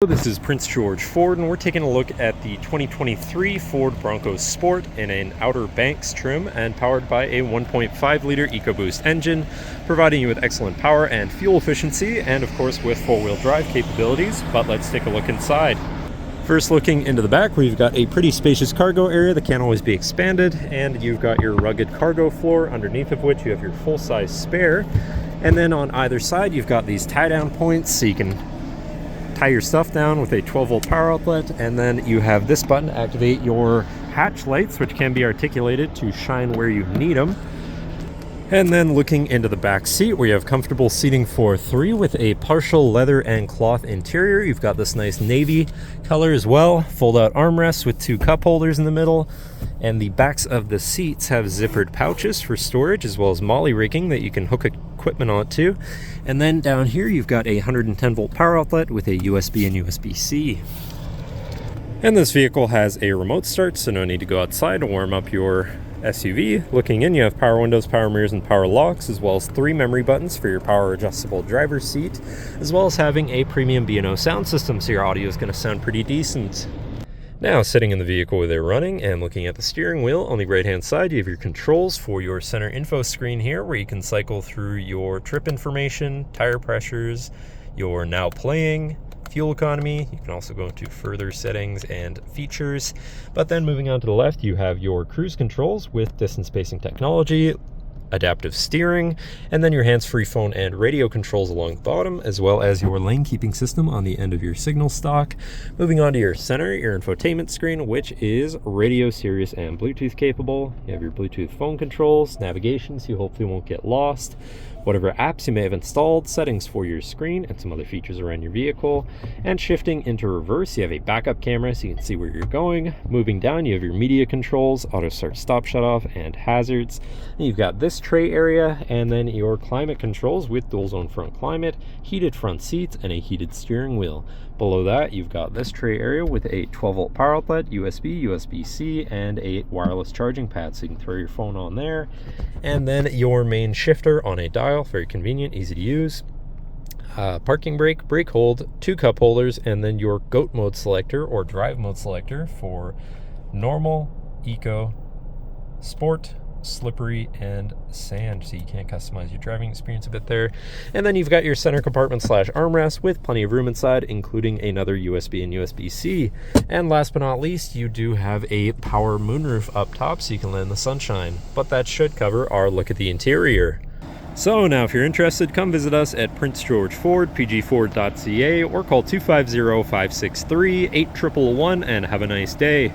This is Prince George Ford, and we're taking a look at the 2023 Ford Bronco Sport in an Outer Banks trim and powered by a 1.5-liter EcoBoost engine, providing you with excellent power and fuel efficiency, and of course with four-wheel drive capabilities. But let's take a look inside. First, looking into the back, we've got a pretty spacious cargo area that can always be expanded, and you've got your rugged cargo floor, underneath of which you have your full-size spare. And then on either side, you've got these tie-down points, so you can tie your stuff down with a 12-volt power outlet, and then you have this button to activate your hatch lights, which can be articulated to shine where you need them. And then looking into the back seat, we have comfortable seating for three with a partial leather and cloth interior. You've got this nice navy color as well, fold-out armrests with two cup holders in the middle, and the backs of the seats have zippered pouches for storage, as well as molly rigging that you can hook equipment onto. And then down here you've got a 110-volt power outlet with a USB and USB-C. And this vehicle has a remote start, so no need to go outside to warm up your SUV. Looking in, you have power windows, power mirrors, and power locks, as well as three memory buttons for your power adjustable driver's seat, as well as having a premium B&O sound system, so your audio is going to sound pretty decent. Now, sitting in the vehicle with it running and looking at the steering wheel, on the right-hand side, you have your controls for your center info screen here, where you can cycle through your trip information, tire pressures, your now playing, fuel economy. You can also go into further settings and features. But then moving on to the left, you have your cruise controls with distance spacing technology, adaptive steering, and then your hands-free phone and radio controls along the bottom, as well as your lane keeping system on the end of your signal stock. Moving on to your center, your infotainment screen, which is radio, Sirius, and Bluetooth capable. You have your Bluetooth phone controls, navigation, so you hopefully won't get lost, whatever apps you may have installed, settings for your screen, and some other features around your vehicle. And shifting into reverse, you have a backup camera so you can see where you're going. Moving down, you have your media controls, auto start, stop, shut off, and hazards. And you've got this tray area, and then your climate controls with dual zone front climate, heated front seats, and a heated steering wheel. Below that, you've got this tray area with a 12-volt power outlet, USB, USB-C, and a wireless charging pad, so you can throw your phone on there. And then your main shifter on a dial, very convenient, easy to use. Parking brake, brake hold, two cup holders, and then your GOAT mode selector or drive mode selector for normal, eco, sport, slippery, and sand, so you can customize your driving experience a bit there. And then you've got your center compartment / armrest with plenty of room inside, including another USB and USB-C. And last but not least, you do have a power moonroof up top, so you can let in the sunshine. But that should cover our look at the interior. So now if you're interested, come visit us at Prince George Ford, pgford.ca, or call 250-563-8111 and have a nice day.